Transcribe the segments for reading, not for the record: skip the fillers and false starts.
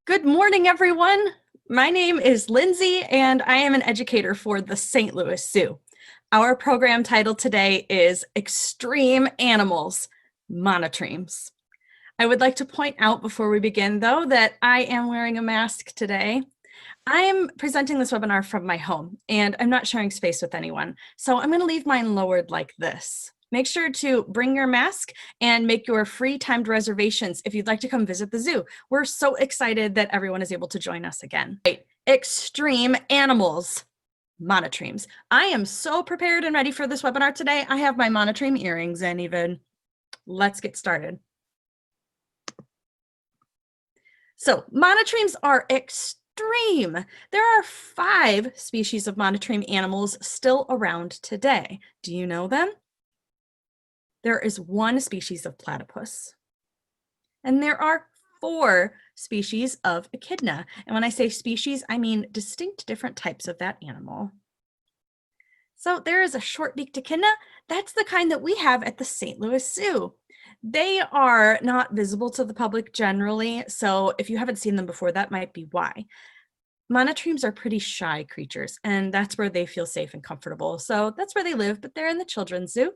Good morning, everyone. My name is Lindsay, and I am an educator for the St. Louis Zoo. Our program title today is Extreme Animals, Monotremes. I would like to point out before we begin, though, that I am wearing a mask today. I am presenting this webinar from my home, and I'm not sharing space with anyone, so I'm going to leave mine lowered like this. Make sure to bring your mask and make your free timed reservations if you'd like to come visit the zoo. We're so excited that everyone is able to join us again. Extreme animals, monotremes. I am so prepared and ready for this webinar today. I have my monotreme earrings in even. Let's get started. So monotremes are extreme. There are 5 species of monotreme animals still around today. Do you know them? There is 1 species of platypus, and there are 4 species of echidna. And when I say species, I mean distinct different types of that animal. So there is a short-beaked echidna. That's the kind that we have at the St. Louis Zoo. They are not visible to the public generally, so if you haven't seen them before, that might be why. Monotremes are pretty shy creatures, and that's where they feel safe and comfortable. So that's where they live, but they're in the children's zoo.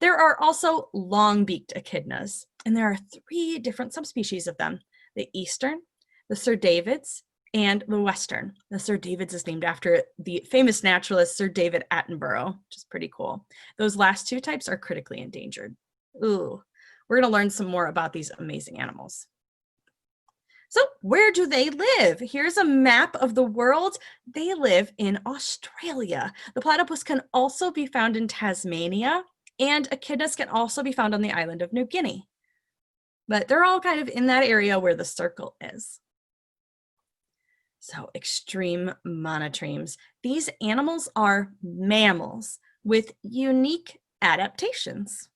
There are also long-beaked echidnas, and there are 3 different subspecies of them: the eastern, the Sir David's, and the western. The Sir David's is named after the famous naturalist Sir David Attenborough, which is pretty cool. Those last 2 types are critically endangered. Ooh, we're going to learn some more about these amazing animals. So where do they live? Here's a map of the world. They live in Australia. The platypus can also be found in Tasmania, and echidnas can also be found on the island of New Guinea. But they're all kind of in that area where the circle is. So extreme monotremes. These animals are mammals with unique adaptations.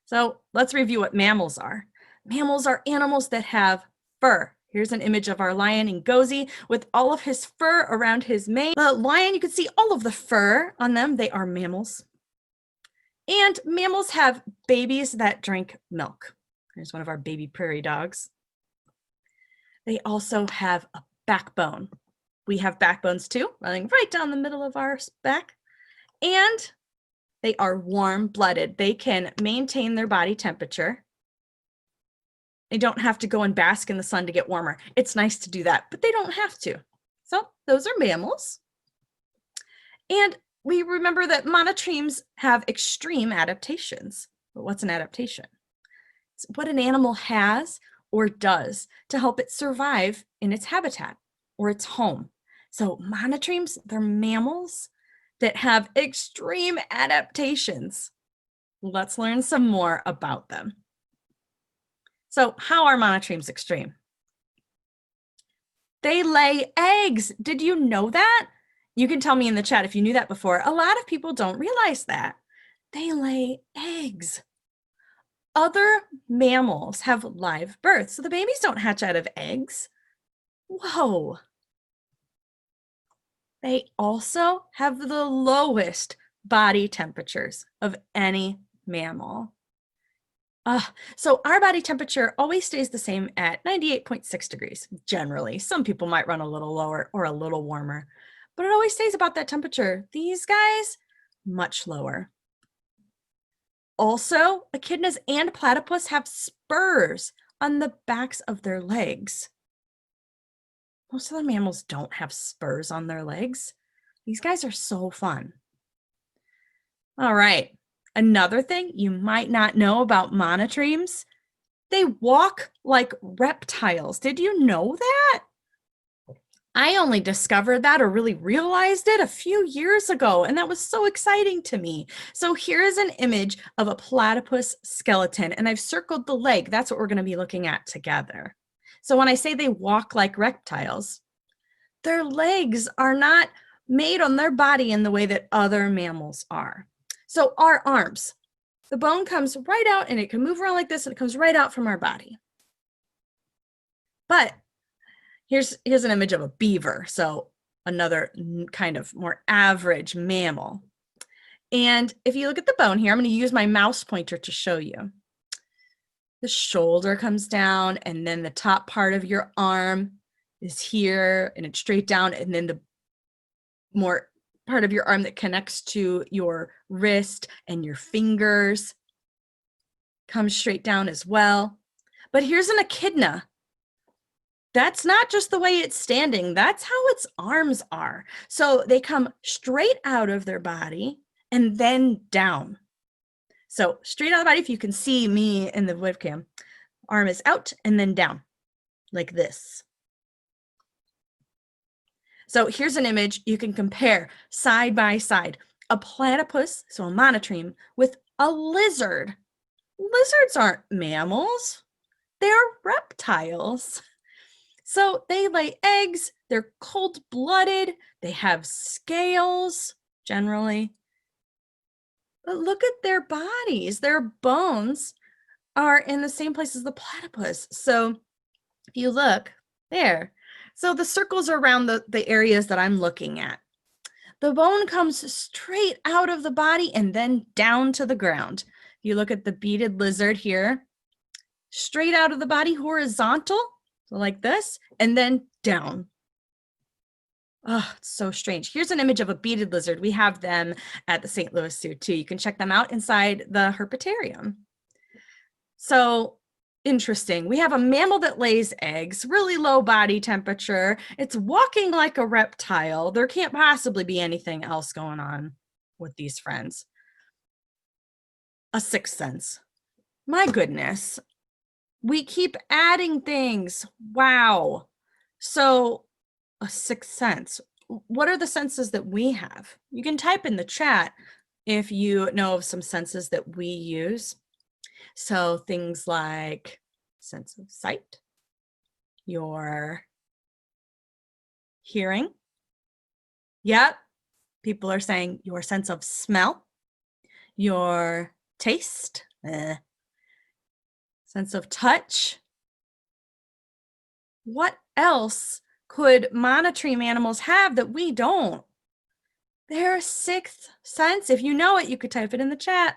So let's review what mammals are. Mammals are animals that have fur. Here's an image of our lion Ngozi with all of his fur around his mane. The lion, you can see all of the fur on them. They are mammals. And mammals have babies that drink milk. Here's one of our baby prairie dogs. They also have a backbone. We have backbones too, running right down the middle of our back. And they are warm-blooded. They can maintain their body temperature. They don't have to go and bask in the sun to get warmer. It's nice to do that, but they don't have to. So those are mammals. And we remember that monotremes have extreme adaptations. But what's an adaptation? It's what an animal has or does to help it survive in its habitat or its home. So monotremes, they're mammals that have extreme adaptations. Let's learn some more about them. So how are monotremes extreme? They lay eggs. Did you know that? You can tell me in the chat if you knew that before. A lot of people don't realize that. They lay eggs. Other mammals have live births, so the babies don't hatch out of eggs. Whoa. They also have the lowest body temperatures of any mammal. So our body temperature always stays the same at 98.6 degrees, generally. Some people might run a little lower or a little warmer, but it always stays about that temperature. These guys, much lower. Also, echidnas and platypus have spurs on the backs of their legs. Most of the mammals don't have spurs on their legs. These guys are so fun. All right. Another thing you might not know about monotremes, they walk like reptiles. Did you know that? I only discovered that or really realized it a few years ago, and that was so exciting to me. So here is an image of a platypus skeleton, and I've circled the leg. That's what we're going to be looking at together. So when I say they walk like reptiles, their legs are not made on their body in the way that other mammals are. So our arms, the bone comes right out and it can move around like this and it comes right out from our body. But here's an image of a beaver, so another kind of more average mammal. And if you look at the bone here, I'm going to use my mouse pointer to show you. the shoulder comes down, and then the top part of your arm is here, and it's straight down, and then the more part of your arm that connects to your wrist and your fingers comes straight down as well. But here's an echidna. That's not just the way it's standing, that's how its arms are. So they come straight out of their body and then down. So straight out of the body, if you can see me in the webcam, arm is out and then down, like this. So here's an image you can compare side by side. A platypus, so a monotreme, with a lizard. Lizards aren't mammals, they're reptiles. So they lay eggs, they're cold-blooded, they have scales, generally. But look at their bodies, their bones are in the same place as the platypus. So if you look there, so the circles are around the areas that I'm looking at. The bone comes straight out of the body and then down to the ground. You look at the beaded lizard here, straight out of the body, horizontal, so like this, and then down. Oh, it's so strange. Here's an image of a beaded lizard. We have them at the St. Louis Zoo too. You can check them out inside the herpetarium. So interesting. We have a mammal that lays eggs, really low body temperature. It's walking like a reptile. There can't possibly be anything else going on with these friends. A sixth sense. My goodness. We keep adding things. Wow. So a sixth sense. What are the senses that we have? You can type in the chat if you know of some senses that we use. So things like sense of sight, your hearing. Yep. People are saying your sense of smell, your taste, sense of touch. What else could monotreme animals have that we don't? Their sixth sense, if you know it, you could type it in the chat.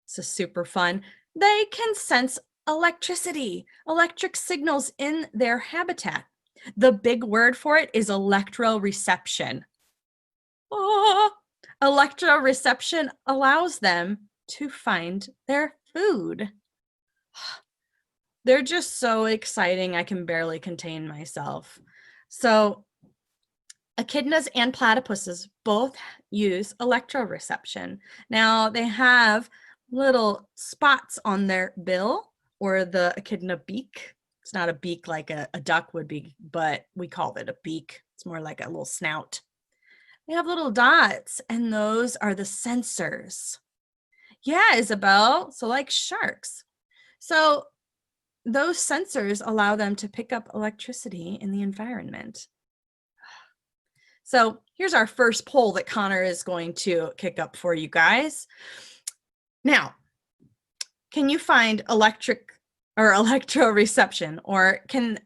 This is super fun. They can sense electricity, electric signals in their habitat. The big word for it is electroreception. Oh, electroreception allows them to find their food. They're just so exciting, I can barely contain myself. So echidnas and platypuses both use electroreception. Now they have little spots on their bill or the echidna beak. It's not a beak like a duck would be, but we call it a beak. It's more like a little snout. They have little dots, and those are the sensors. Yeah, Isabel, so like sharks. So those sensors allow them to pick up electricity in the environment. So here's our first poll that Connor is going to kick up for you guys. Now, can you find electric or electroreception, or can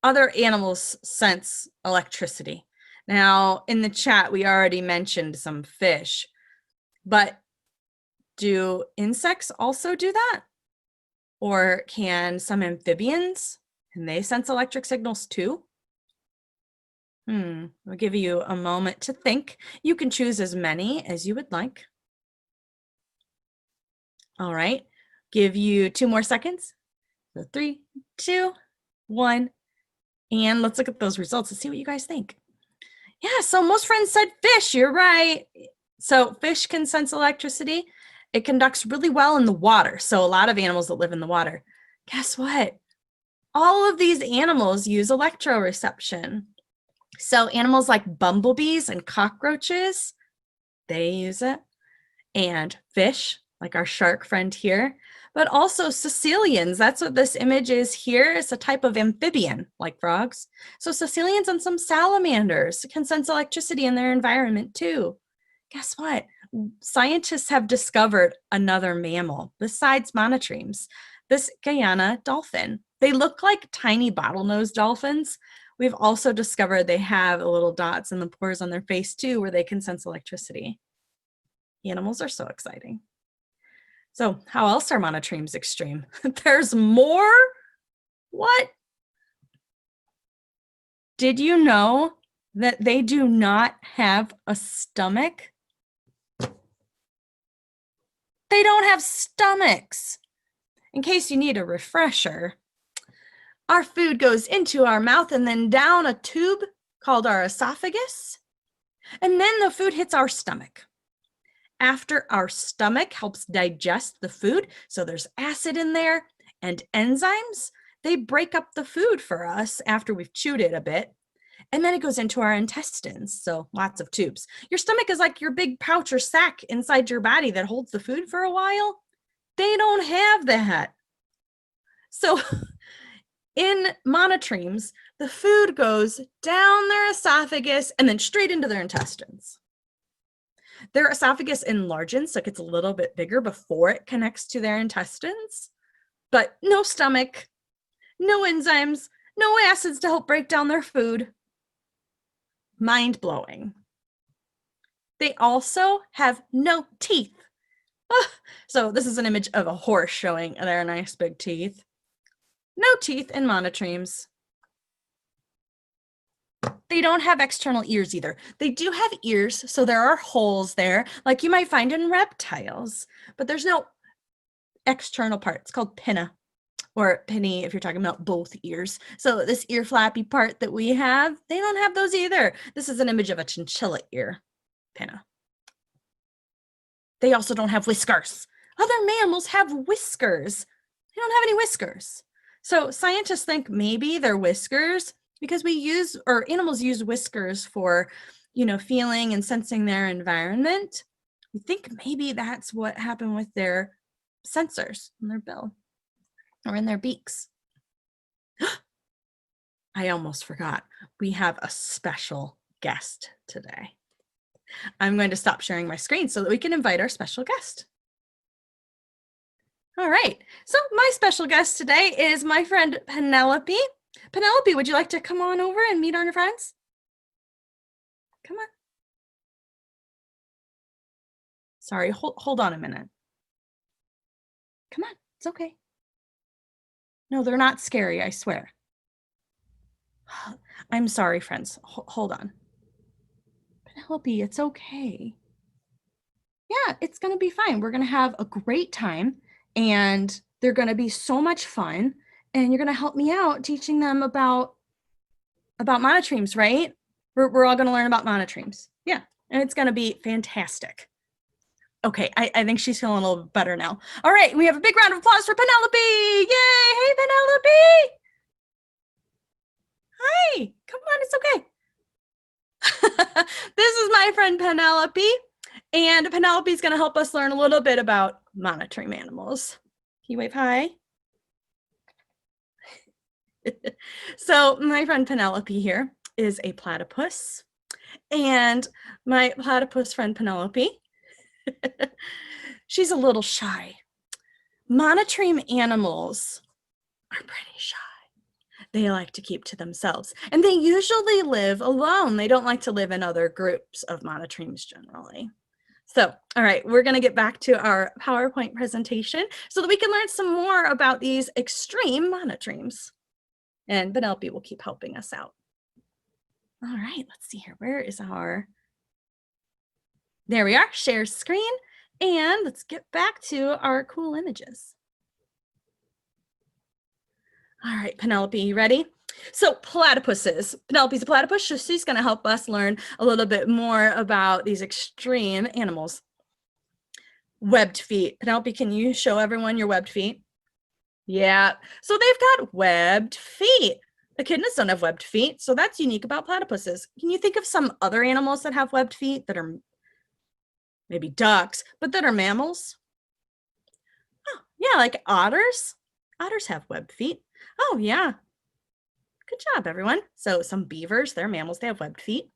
other animals sense electricity? Now, in the chat, we already mentioned some fish, but do insects also do that? Or can some amphibians, can they sense electric signals too? I'll give you a moment to think. You can choose as many as you would like. All right, give you 2 more seconds. So 3, 2, 1, and let's look at those results and see what you guys think. Yeah, so most friends said fish, you're right. So fish can sense electricity. It conducts really well in the water. So a lot of animals that live in the water. Guess what? All of these animals use electroreception. So animals like bumblebees and cockroaches, they use it. And fish, like our shark friend here, but also caecilians. That's what this image is here. It's a type of amphibian, like frogs. So caecilians and some salamanders can sense electricity in their environment too. Guess what? Scientists have discovered another mammal besides monotremes, this Guyana dolphin. They look like tiny bottlenose dolphins. We've also discovered they have little dots in the pores on their face too, where they can sense electricity. Animals are so exciting. So how else are monotremes extreme? There's more? What? Did you know that they do not have a stomach? They don't have stomachs. In case you need a refresher, our food goes into our mouth and then down a tube called our esophagus, and then the food hits our stomach. After our stomach helps digest the food, so there's acid in there and enzymes, they break up the food for us after we've chewed it a bit, and then it goes into our intestines, so lots of tubes. Your stomach is like your big pouch or sack inside your body that holds the food for a while. They don't have that. So in monotremes, the food goes down their esophagus and then straight into their intestines. Their esophagus enlarges, so it gets a little bit bigger before it connects to their intestines, but no stomach, no enzymes, no acids to help break down their food. Mind-blowing. They also have no teeth. So this is an image of a horse showing their nice big teeth. No teeth in monotremes. They don't have external ears either. They do have ears, so there are holes there, like you might find in reptiles, but there's no external part. It's called pinna, or penny if you're talking about both ears. So this ear flappy part that we have, they don't have those either. This is an image of a chinchilla ear, pinna. They also don't have whiskers. Other mammals have whiskers. They don't have any whiskers. So scientists think maybe they're whiskers because animals use whiskers for, feeling and sensing their environment. We think maybe that's what happened with their sensors in their bill or in their beaks. I almost forgot. We have a special guest today. I'm going to stop sharing my screen so that we can invite our special guest. All right, so my special guest today is my friend Penelope. Penelope, would you like to come on over and meet our friends? Come on. Sorry, hold on a minute. Come on, it's okay. No, they're not scary, I swear. I'm sorry, friends. Hold on. Penelope, it's okay. Yeah, it's going to be fine. We're going to have a great time, and they're going to be so much fun, and you're going to help me out teaching them about monotremes, right? We're all going to learn about monotremes. Yeah, and it's going to be fantastic. Okay, I think she's feeling a little bit better now. All right, we have a big round of applause for Penelope. Yay! Hey, Penelope! Hi, come on, it's okay. This is my friend Penelope, and Penelope's going to help us learn a little bit about monotreme animals. Can you wave hi? So my friend Penelope here is a platypus, and my platypus friend Penelope, she's a little shy. Monotreme animals are pretty shy. They like to keep to themselves, and they usually live alone. They don't like to live in other groups of monotremes generally. So, all right, we're going to get back to our PowerPoint presentation so that we can learn some more about these extreme monotremes. And Penelope will keep helping us out. All right, let's see here. Where is our... There we are, share screen. And let's get back to our cool images. All right, Penelope, you ready? So platypuses. Penelope's a platypus, so she's going to help us learn a little bit more about these extreme animals. Webbed feet. Penelope, can you show everyone your webbed feet? Yeah, so they've got webbed feet. Echidnas don't have webbed feet, so that's unique about platypuses. Can you think of some other animals that have webbed feet that are maybe ducks, but that are mammals? Oh, yeah, like otters. Otters have webbed feet. Oh, yeah. Good job, everyone. So some beavers, they're mammals, they have webbed feet.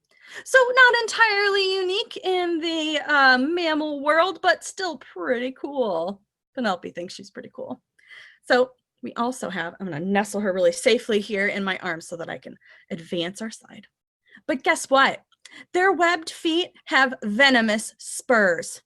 So not entirely unique in the mammal world, but still pretty cool. Penelope thinks she's pretty cool. So we also have, I'm going to nestle her really safely here in my arms so that I can advance our slide. But guess what? Their webbed feet have venomous spurs.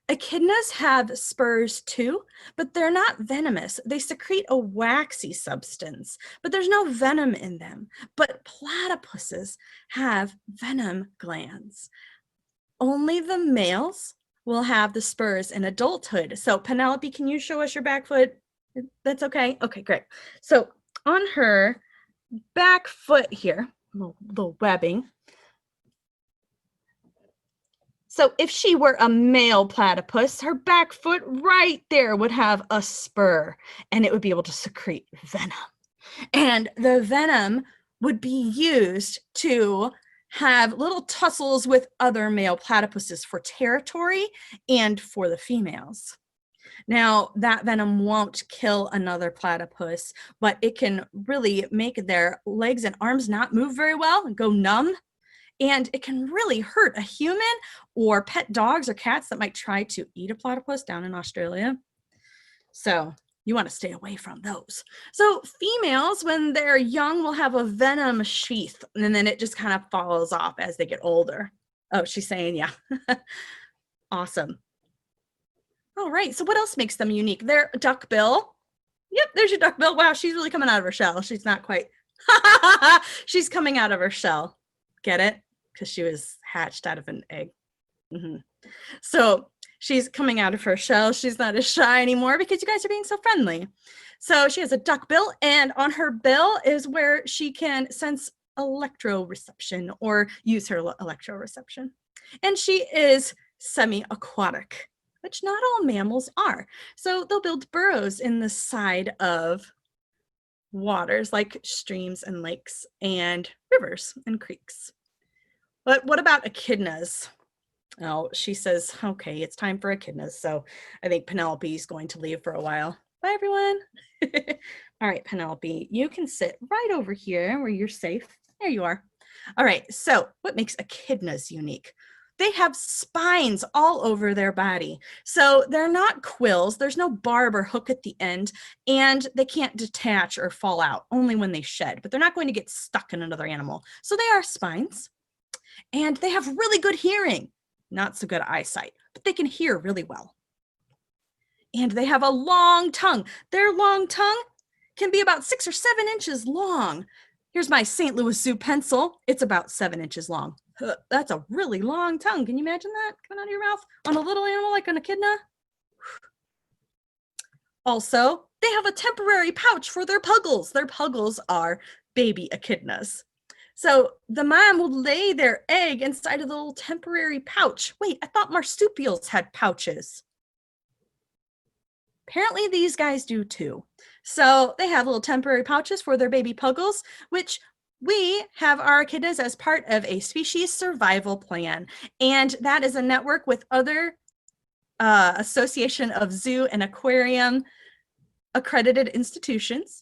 Echidnas have spurs too, but they're not venomous. They secrete a waxy substance, but there's no venom in them. But platypuses have venom glands. Only the males will have the spurs in adulthood. So Penelope, can you show us your back foot? That's okay? Okay, great. So on her back foot here, little webbing. So if she were a male platypus, her back foot right there would have a spur and it would be able to secrete venom. And the venom would be used to have little tussles with other male platypuses for territory and for the females. Now, that venom won't kill another platypus, but it can really make their legs and arms not move very well and go numb. And it can really hurt a human or pet dogs or cats that might try to eat a platypus down in Australia. So you want to stay away from those. So females, when they're young, will have a venom sheath, and then it just kind of falls off as they get older. Oh, she's saying, yeah. Awesome. All right, so what else makes them unique? Their duckbill. Yep, there's your duckbill. Wow, she's really coming out of her shell. She's not quite. She's coming out of her shell. Get it? Because she was hatched out of an egg. So she's coming out of her shell. She's not as shy anymore because you guys are being so friendly. So she has a duck bill, and on her bill is where she can sense electroreception or use her electroreception. And she is semi-aquatic, which not all mammals are. So they'll build burrows in the side of waters like streams and lakes and rivers and creeks. But what about echidnas? Oh, she says, okay, it's time for echidnas. So I think Penelope's going to leave for a while. Bye, everyone. All right, Penelope, you can sit right over here where you're safe. There you are. All right, so what makes echidnas unique? They have spines all over their body. So they're not quills. There's no barb or hook at the end, and they can't detach or fall out, only when they shed, but they're not going to get stuck in another animal. So they are spines. And they have really good hearing, not so good eyesight, but they can hear really well. And they have a long tongue. Their long tongue can be about 6 or 7 inches long. Here's my St. Louis Zoo pencil. It's about 7 inches long. That's a really long tongue. Can you imagine that coming out of your mouth on a little animal like an echidna? Also, they have a temporary pouch for their puggles. Their puggles are baby echidnas. So the mom will lay their egg inside of the little temporary pouch. Wait, I thought marsupials had pouches. Apparently these guys do too. So they have little temporary pouches for their baby puggles, which we have our echidnas as part of a species survival plan. And that is a network with other Association of Zoo and Aquarium accredited institutions.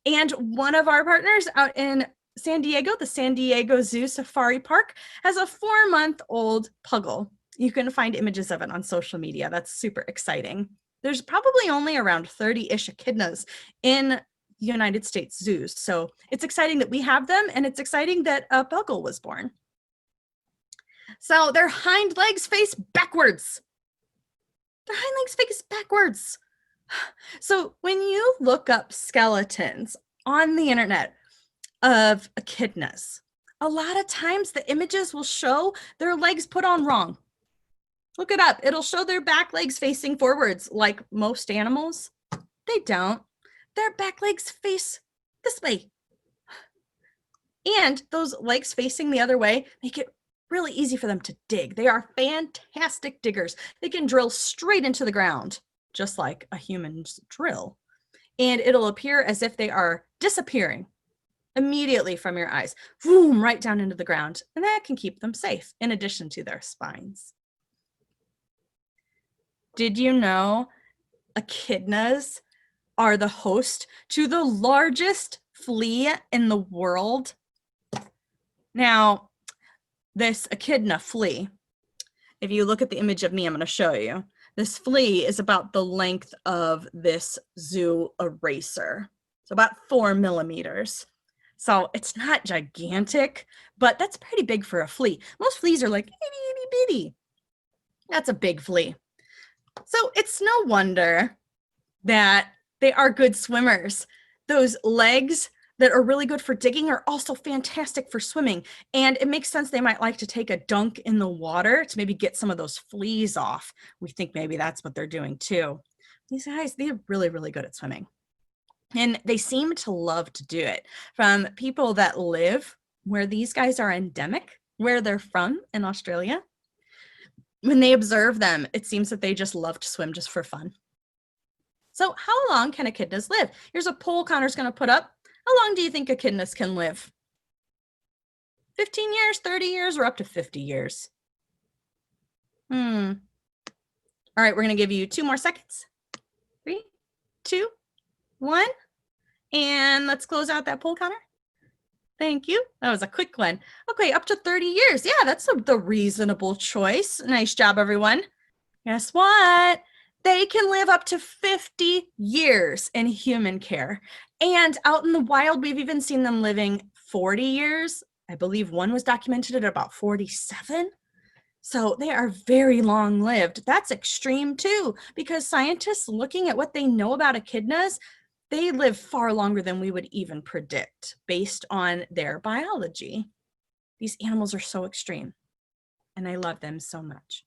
And one of our partners out in San Diego, the San Diego Zoo Safari Park, has a 4-month-old puggle. You can find images of it on social media. That's super exciting. There's probably only around 30-ish echidnas in United States zoos. So it's exciting that we have them, and it's exciting that a puggle was born. So their hind legs face backwards. Their hind legs face backwards. So when you look up skeletons on the internet of echidnas, a lot of times the images will show their legs put on wrong. Look it up. It'll show their back legs facing forwards like most animals. They don't. Their back legs face this way. And those legs facing the other way make it really easy for them to dig. They are fantastic diggers. They can drill straight into the ground, just like a human's drill. And it'll appear as if they are disappearing immediately from your eyes, boom, right down into the ground. And that can keep them safe, in addition to their spines. Did you know echidnas are the host to the largest flea in the world? Now, this echidna flea, if you look at the image of me, I'm going to show you. This flea is about the length of this zoo eraser. So about 4 millimeters. So it's not gigantic, but that's pretty big for a flea. Most fleas are like itty, itty, bitty. That's a big flea. So it's no wonder that they are good swimmers. Those legs that are really good for digging are also fantastic for swimming. And it makes sense they might like to take a dunk in the water to maybe get some of those fleas off. We think maybe that's what they're doing too. These guys, they're really, really good at swimming. And they seem to love to do it. From people that live where these guys are endemic, where they're from in Australia, when they observe them, it seems that they just love to swim just for fun. So how long can echidnas live? Here's a poll Connor's going to put up. How long do you think echidnas can live? 15 years, 30 years, or up to 50 years? All right, we're going to give you 2 more seconds. 3, 2, 1. And let's close out that poll, Connor. Thank you. That was a quick one. Okay, up to 30 years. Yeah, that's the reasonable choice. Nice job, everyone. Guess what? They can live up to 50 years in human care. And out in the wild, we've even seen them living 40 years. I believe one was documented at about 47. So they are very long lived. That's extreme too, because scientists looking at what they know about echidnas, they live far longer than we would even predict based on their biology. These animals are so extreme, and I love them so much.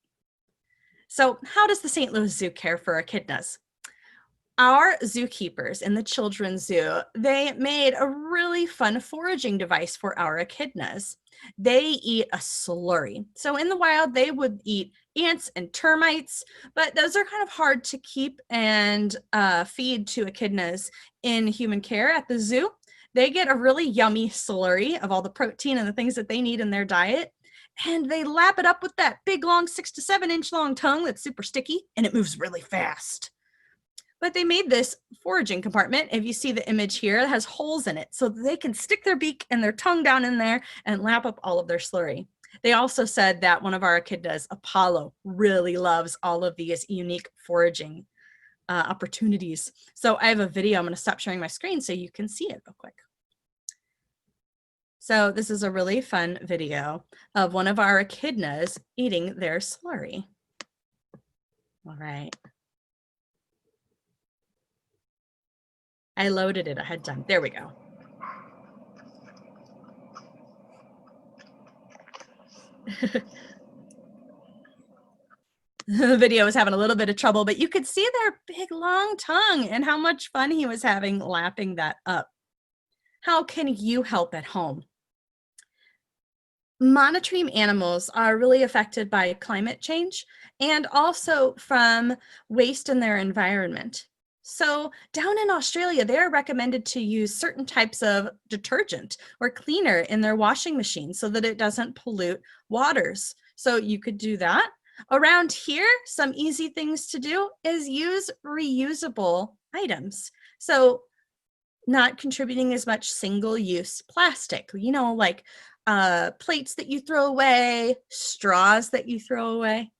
So how does the St. Louis Zoo care for echidnas? Our zookeepers in the children's zoo, they made a really fun foraging device for our echidnas. They eat a slurry. So in the wild, they would eat ants and termites, but those are kind of hard to keep and feed to echidnas in human care at the zoo. They get a really yummy slurry of all the protein and the things that they need in their diet. And they lap it up with that big, long 6 to 7 inch long tongue that's super sticky, and it moves really fast. But they made this foraging compartment. If you see the image here, it has holes in it so they can stick their beak and their tongue down in there and lap up all of their slurry. They also said that one of our echidnas, Apollo, really loves all of these unique foraging opportunities. So I have a video. I'm going to stop sharing my screen so you can see it real quick. So this is a really fun video of one of our echidnas eating their slurry. All right. I loaded it ahead of time. There we go. The video was having a little bit of trouble, but you could see their big long tongue and how much fun he was having lapping that up. How can you help at home? Monotreme animals are really affected by climate change and also from waste in their environment. So down in Australia, they are recommended to use certain types of detergent or cleaner in their washing machine so that it doesn't pollute waters. So you could do that. Around here, some easy things to do is use reusable items. So not contributing as much single-use plastic, like plates that you throw away, straws that you throw away,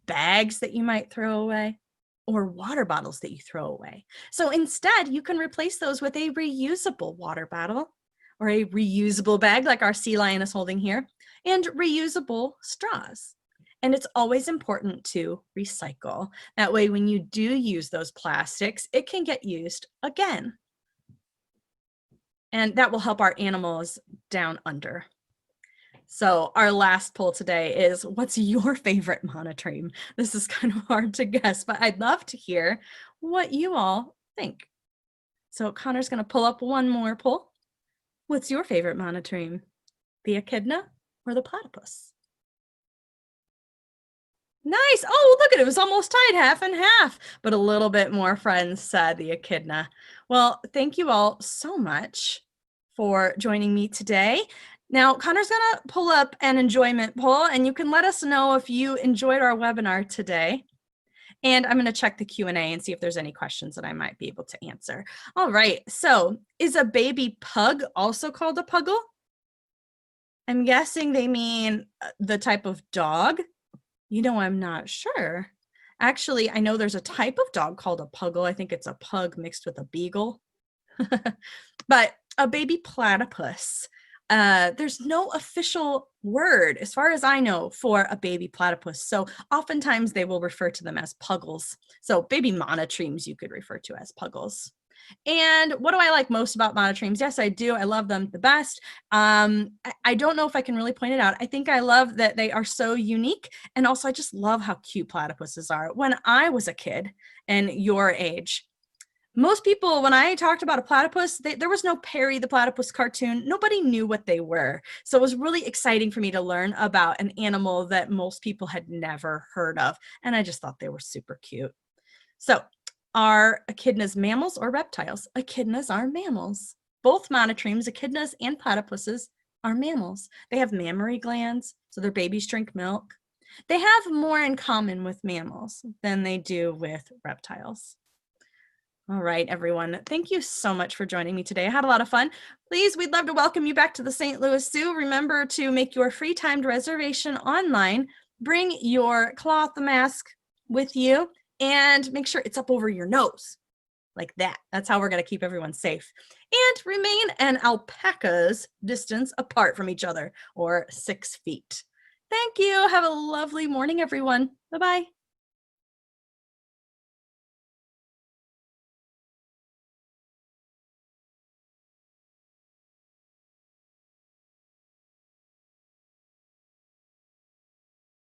bags that you might throw away, or water bottles that you throw away. So instead, you can replace those with a reusable water bottle or a reusable bag like our sea lion is holding here, and reusable straws. And it's always important to recycle. That way, when you do use those plastics, it can get used again. And that will help our animals down under. So our last poll today is, what's your favorite monotreme? This is kind of hard to guess, but I'd love to hear what you all think. So Connor's going to pull up one more poll. What's your favorite monotreme? The echidna or the platypus? Nice. Oh, look at it. It was almost tied half and half, but a little bit more friends said the echidna. Well, thank you all so much for joining me today. Now, Connor's going to pull up an enjoyment poll, and you can let us know if you enjoyed our webinar today. And I'm going to check the Q&A and see if there's any questions that I might be able to answer. All right. So is a baby pug also called a puggle? I'm guessing they mean the type of dog. I'm not sure. Actually, I know there's a type of dog called a puggle. I think it's a pug mixed with a beagle. But a baby platypus There's no official word, as far as I know, for a baby platypus. So oftentimes they will refer to them as puggles. So baby monotremes you could refer to as puggles. And what do I like most about monotremes? Yes, I do. I love them the best. I don't know if I can really point it out. I think I love that they are so unique. And also, I just love how cute platypuses are. When I was a kid and your age, most people, when I talked about a platypus, there was no Perry the Platypus cartoon. Nobody knew what they were. So it was really exciting for me to learn about an animal that most people had never heard of. And I just thought they were super cute. So, are echidnas mammals or reptiles? Echidnas are mammals. Both monotremes, echidnas and platypuses, are mammals. They have mammary glands, so their babies drink milk. They have more in common with mammals than they do with reptiles. All right, everyone. Thank you so much for joining me today. I had a lot of fun. Please, we'd love to welcome you back to the St. Louis Zoo. Remember to make your free timed reservation online. Bring your cloth mask with you and make sure it's up over your nose like that. That's how we're going to keep everyone safe. And remain an alpaca's distance apart from each other, or 6 feet. Thank you. Have a lovely morning, everyone. Bye-bye.